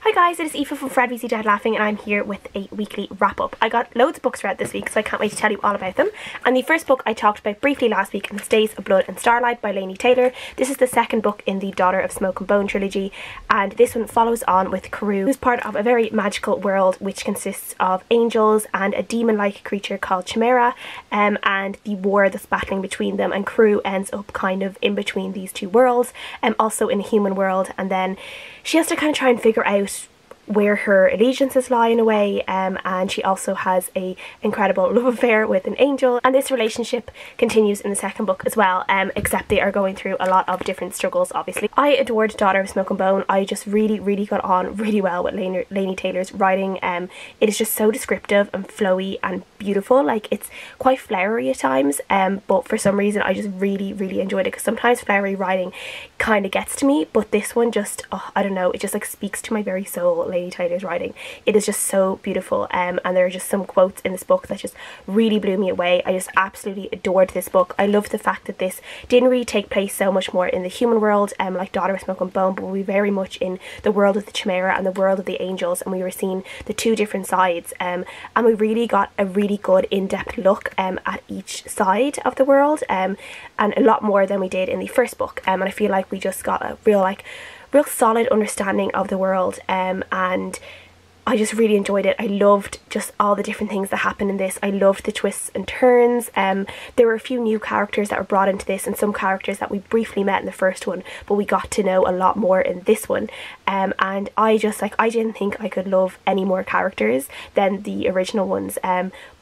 Hi guys, it is Aoife from Fred VC Dead Laughing and I'm here with a weekly wrap up. I got loads of books read this week so I can't wait to tell you all about them. And the first book I talked about briefly last week is Days of Blood and Starlight by Laini Taylor. This is the second book in the Daughter of Smoke and Bone trilogy, and this one follows on with Carew, who's part of a very magical world which consists of angels and a demon-like creature called Chimera, and the war that's battling between them, and Carew ends up kind of in between these two worlds, also in a human world, and then she has to kind of try and figure out where her allegiances lie in a way, and she also has a incredible love affair with an angel, and this relationship continues in the second book as well, except they are going through a lot of different struggles obviously. I adored Daughter of Smoke and Bone. I just really got on really well with Laini Taylor's writing. It is just so descriptive and flowy and beautiful. Like, it's quite flowery at times, but for some reason I just really enjoyed it, because sometimes flowery writing kind of gets to me, but this one just, oh, I don't know, it just like speaks to my very soul. Laini Taylor's writing, it is just so beautiful, and there are just some quotes in this book that just really blew me away. I just absolutely adored this book. I love the fact that this didn't really take place so much more in the human world, like Daughter of Smoke and Bone, but we very much in the world of the Chimera and the world of the angels, and we were seeing the two different sides, and we really got a really good in-depth look at each side of the world, and a lot more than we did in the first book, and I feel like we just got a real solid understanding of the world, and I just really enjoyed it. I loved just all the different things that happen in this. I loved the twists and turns. There were a few new characters that were brought into this, and some characters that we briefly met in the first one, but we got to know a lot more in this one, and I just I didn't think I could love any more characters than the original ones,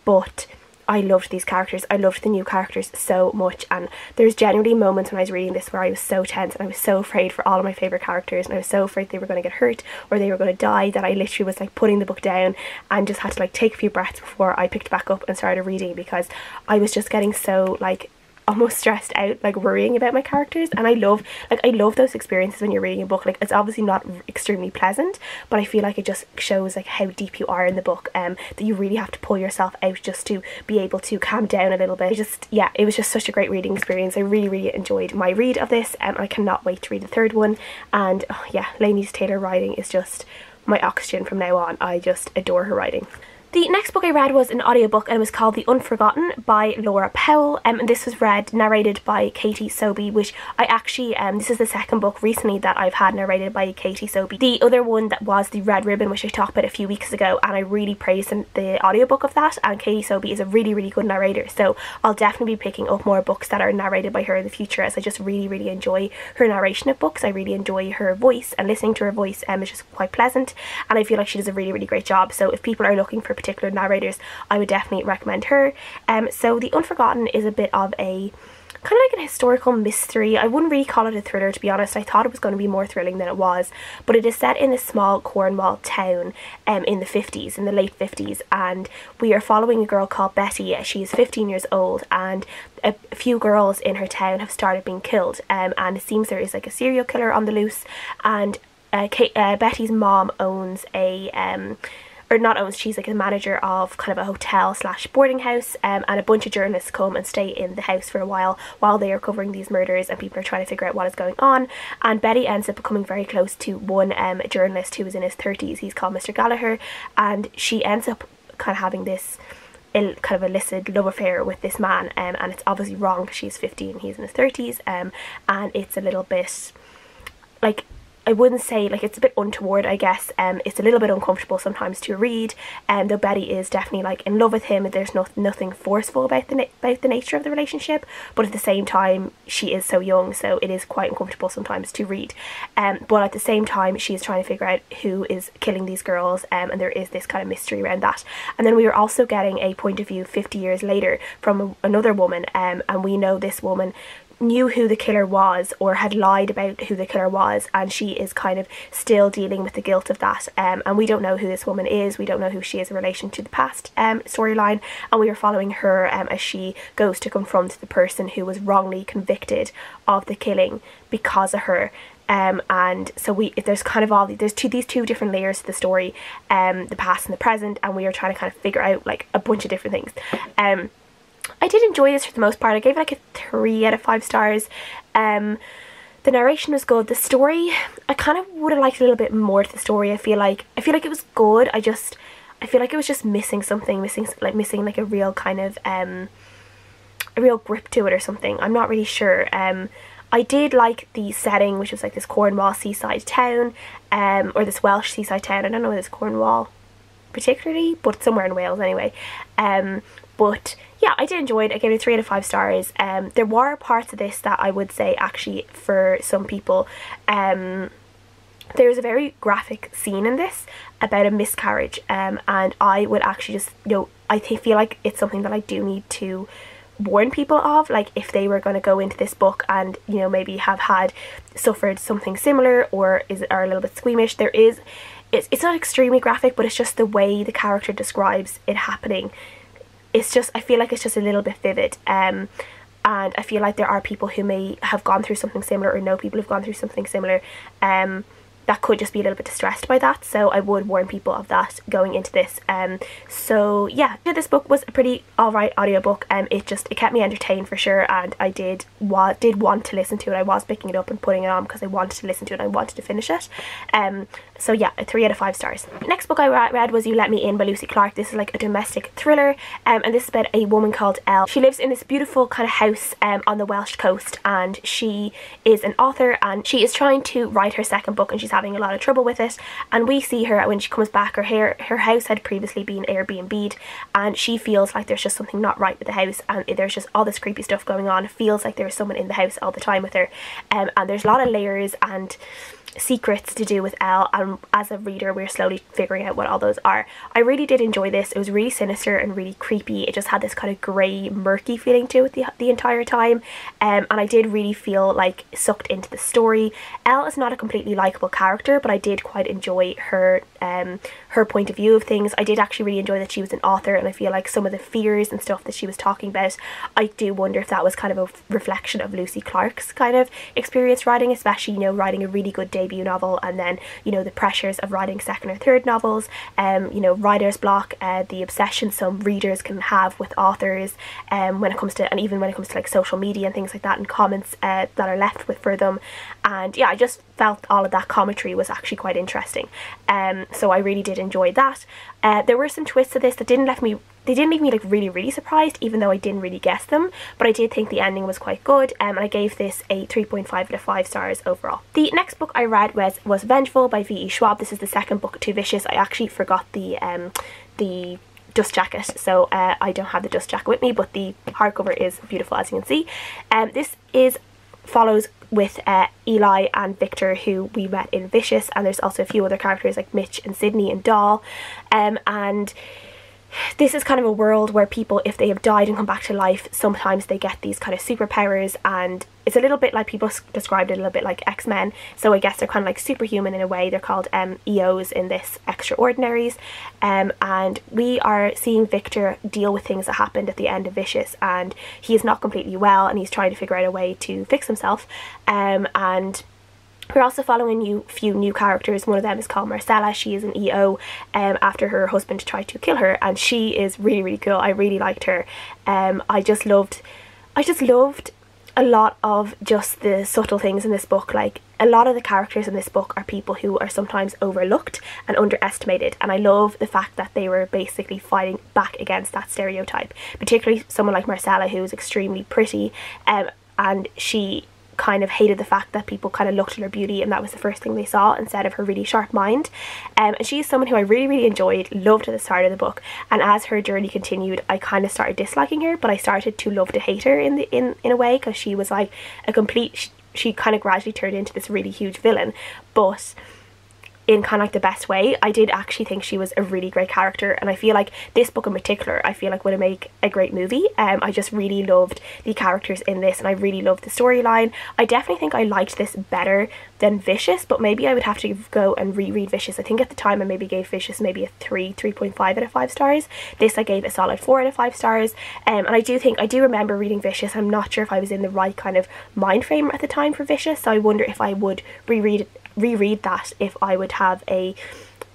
but I loved these characters. I loved the new characters so much, and there's genuinely moments when I was reading this where I was so tense and I was so afraid for all of my favourite characters, and I was so afraid they were going to get hurt or they were going to die, that I literally was like putting the book down and just had to like take a few breaths before I picked back up and started reading, because I was just getting so like almost stressed out, like worrying about my characters. And I love those experiences when you're reading a book. Like, it's obviously not extremely pleasant, but I feel like it just shows like how deep you are in the book, that you really have to pull yourself out just to be able to calm down a little bit. It was just such a great reading experience. I really enjoyed my read of this, and I cannot wait to read the third one. And oh yeah, Laini Taylor writing is just my oxygen from now on. I just adore her writing. The next book I read was an audiobook, and it was called The Unforgotten by Laura Powell, and this was narrated by Katie Sobey, which I actually, this is the second book recently that I've had narrated by Katie Sobey. The other one that was The Red Ribbon, which I talked about a few weeks ago, and I really praised the audiobook of that, and Katie Sobey is a really good narrator, so I'll definitely be picking up more books that are narrated by her in the future, as I just really enjoy her narration of books. I really enjoy her voice, and listening to her voice is just quite pleasant, and I feel like she does a really great job. So if people are looking for particular narrators, I would definitely recommend her. So The Unforgotten is a bit of a kind of like an historical mystery. I wouldn't really call it a thriller, to be honest. I thought it was going to be more thrilling than it was, but it is set in a small Cornwall town in the 50s, in the late 50s, and we are following a girl called Betty. She is 15 years old, and a few girls in her town have started being killed, and it seems there is like a serial killer on the loose, and Betty's mom owns she's like a manager of kind of a hotel slash boarding house, and a bunch of journalists come and stay in the house for a while they are covering these murders, and people are trying to figure out what is going on. And Betty ends up becoming very close to one journalist who is in his 30s. He's called Mr. Gallagher, and she ends up kind of having this kind of illicit love affair with this man, and it's obviously wrong because she's 15, he's in his 30s, and it's a little bit like, I wouldn't say, like, it's a bit untoward, I guess. It's a little bit uncomfortable sometimes to read, though Betty is definitely like in love with him. There's nothing forceful about the nature of the relationship, but at the same time she is so young, so it is quite uncomfortable sometimes to read. But at the same time she is trying to figure out who is killing these girls, and there is this kind of mystery around that. And then we are also getting a point of view 50 years later from another woman, and we know this woman knew who the killer was, or had lied about who the killer was, and she is kind of still dealing with the guilt of that, and we don't know who this woman is. We don't know who she is in relation to the past storyline, and we are following her as she goes to confront the person who was wrongly convicted of the killing because of her. And so there's kind of these two different layers to the story, the past and the present, and we are trying to kind of figure out like a bunch of different things. I did enjoy this for the most part. I gave it like a 3 out of 5 stars. The narration was good. The story, I kind of would have liked a little bit more to the story. I feel like it was good. I feel like it was just missing something, missing like a real kind of a real grip to it or something. I'm not really sure. I did like the setting, which was like this Cornwall seaside town, or this Welsh seaside town. I don't know if it's Cornwall particularly, but somewhere in Wales anyway. But yeah, I did enjoy it. I gave it 3 out of 5 stars. There were parts of this that I would say actually for some people, there's a very graphic scene in this about a miscarriage, and I would actually just, I feel like it's something that I do need to warn people of, like if they were going to go into this book and maybe have suffered something similar or are a little bit squeamish. It's not extremely graphic, but it's just the way the character describes it happening. I feel like it's just a little bit vivid, and I feel like there are people who may have gone through something similar or know people who've gone through something similar that could just be a little bit distressed by that, so I would warn people of that going into this. So yeah, this book was a pretty alright audiobook. It kept me entertained for sure, and I did want to listen to it. I was picking it up and putting it on because I wanted to listen to it and I wanted to finish it. So yeah, a 3 out of 5 stars. Next book I read was You Let Me In by Lucy Clarke. This is like a domestic thriller, and this is about a woman called Elle. She lives in this beautiful kind of house on the Welsh coast, and she is an author and she is trying to write her second book, and she's having a lot of trouble with it. And we see her when she comes back. Her house had previously been Airbnb'd, and she feels like there's just something not right with the house, and there's just all this creepy stuff going on. It feels like there's someone in the house all the time with her, and there's a lot of layers and secrets to do with Elle, and as a reader we're slowly figuring out what all those are. I really did enjoy this. It was really sinister and really creepy. It just had this kind of grey, murky feeling to it the entire time, and I did really feel like sucked into the story. Elle is not a completely likeable character, but I did quite enjoy her point of view of things. I did actually really enjoy that she was an author, and I feel like some of the fears and stuff that she was talking about, I do wonder if that was kind of a reflection of Lucy Clarke's kind of experience writing, especially writing a really good debut novel, and then the pressures of writing second or third novels, writer's block, the obsession some readers can have with authors, when it comes to like social media and things like that, and comments that are left for them. And yeah, I just felt all of that commentary was actually quite interesting, so I really did enjoy that. There were some twists to this that didn't leave me like really surprised, even though I didn't really guess them, but I did think the ending was quite good, and I gave this a 3.5 out of 5 stars overall. The next book I read was Vengeful by VE Schwab. This is the second book, Too Vicious. I actually forgot the dust jacket, so I don't have the dust jacket with me, but the hardcover is beautiful, as you can see. This follows with Eli and Victor, who we met in Vicious, and there's also a few other characters like Mitch and Sydney and Doll, and this is kind of a world where people, if they have died and come back to life, sometimes they get these kind of superpowers, and it's a little bit like, people described it a little bit like X-Men, so I guess they're kind of like superhuman in a way. They're called EOs in this, Extraordinaries, and we are seeing Victor deal with things that happened at the end of Vicious, and he is not completely well, and he's trying to figure out a way to fix himself, and we're also following a few new characters. One of them is called Marcella. She is an EO after her husband tried to kill her, and she is really cool. I really liked her. I just loved a lot of just the subtle things in this book. Like, a lot of the characters in this book are people who are sometimes overlooked and underestimated, and I love the fact that they were basically fighting back against that stereotype, particularly someone like Marcella, who is extremely pretty, and she kind of hated the fact that people kind of looked at her beauty and that was the first thing they saw instead of her really sharp mind, and she's someone who I really enjoyed, loved at the start of the book, and as her journey continued I kind of started disliking her, but I started to love to hate her in a way, because she was like a complete, she kind of gradually turned into this really huge villain, but in kind of like the best way. I did actually think she was a really great character, and I feel like this book in particular, I feel like would make a great movie. I just really loved the characters in this, and I really loved the storyline. I definitely think I liked this better than Vicious, but maybe I would have to go and reread Vicious. I think at the time I maybe gave Vicious maybe a 3.5 out of 5 stars. This I gave a solid 4 out of 5 stars, and I do remember reading Vicious. I'm not sure if I was in the right kind of mind frame at the time for Vicious, so I wonder if I would reread that, if I would have a,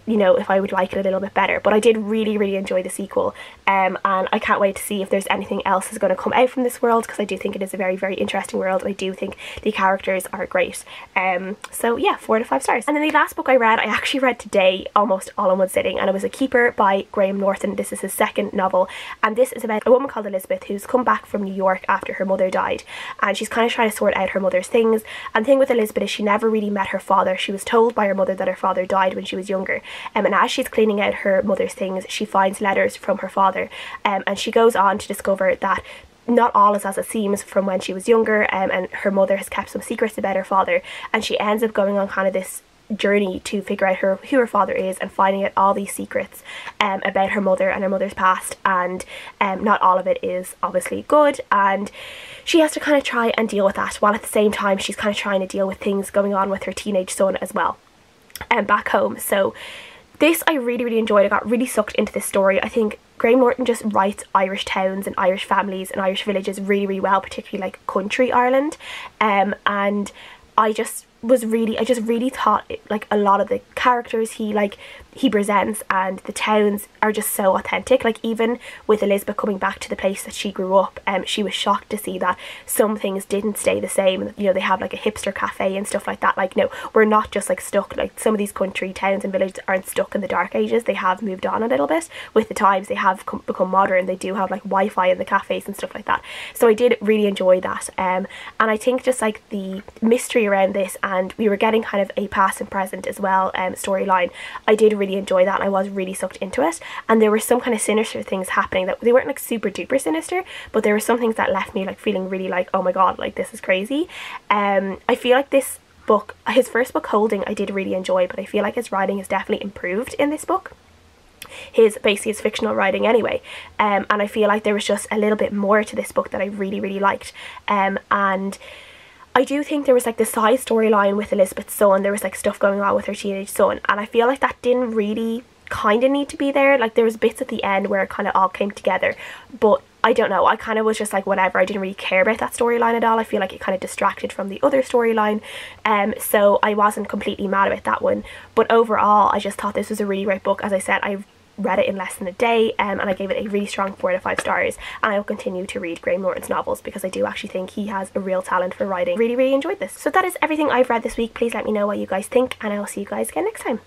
if I would like it a little bit better. But I did really enjoy the sequel, and I can't wait to see if there's anything else is going to come out from this world, because I do think it is a very, very interesting world, and I do think the characters are great. So yeah, 4 out of 5 stars. And then the last book I read, I actually read today almost all in one sitting, and it was A Keeper by Graham Norton. This is his second novel, and this is about a woman called Elizabeth who's come back from New York after her mother died, and she's kind of trying to sort out her mother's things. And the thing with Elizabeth is she never really met her father. She was told by her mother that her father died when she was younger, and as she's cleaning out her mother's things, she finds letters from her father, and she goes on to discover that not all is as it seems from when she was younger, and her mother has kept some secrets about her father, and she ends up going on kind of this journey to figure out who her father is and finding out all these secrets about her mother and her mother's past. And not all of it is obviously good, and she has to kind of try and deal with that, while at the same time she's kind of trying to deal with things going on with her teenage son as well, back home. So this I really, really enjoyed. I got really sucked into this story. I think Graham Norton just writes Irish towns and Irish families and Irish villages really, really well, particularly like country Ireland, and I just really thought like a lot of the characters he presents and the towns are just so authentic. Like even with Elizabeth coming back to the place that she grew up, she was shocked to see that some things didn't stay the same. You know, they have like a hipster cafe and stuff like that. Like, no, we're not just like stuck, like some of these country towns and villages aren't stuck in the dark ages. They have moved on a little bit with the times. They have become modern. They do have like Wi-Fi in the cafes and stuff like that. So I did really enjoy that, and I think just like the mystery around this, and we were getting kind of a past and present as well storyline. I did really enjoy that, and I was really sucked into it. And there were some kind of sinister things happening that they weren't like super duper sinister, but there were some things that left me like feeling really like, oh my god, like this is crazy. I feel like this book, his first book Holding, I did really enjoy, but I feel like his writing has definitely improved in this book. Basically his fictional writing anyway, and I feel like there was just a little bit more to this book that I really, really liked, and I do think there was like the side storyline with Elizabeth's son. There was like stuff going on with her teenage son, and I feel like that didn't really kind of need to be there. Like there was bits at the end where it kind of all came together, but I don't know, I kind of was just like whatever. I didn't really care about that storyline at all. I feel like it kind of distracted from the other storyline, so I wasn't completely mad about that one. But overall I just thought this was a really great book. As I said, I read it in less than a day, and I gave it a really strong 4 out of 5 stars, and I will continue to read Graham Norton's novels because I do actually think he has a real talent for writing. Really, really enjoyed this. So that is everything I've read this week. Please let me know what you guys think, and I will see you guys again next time.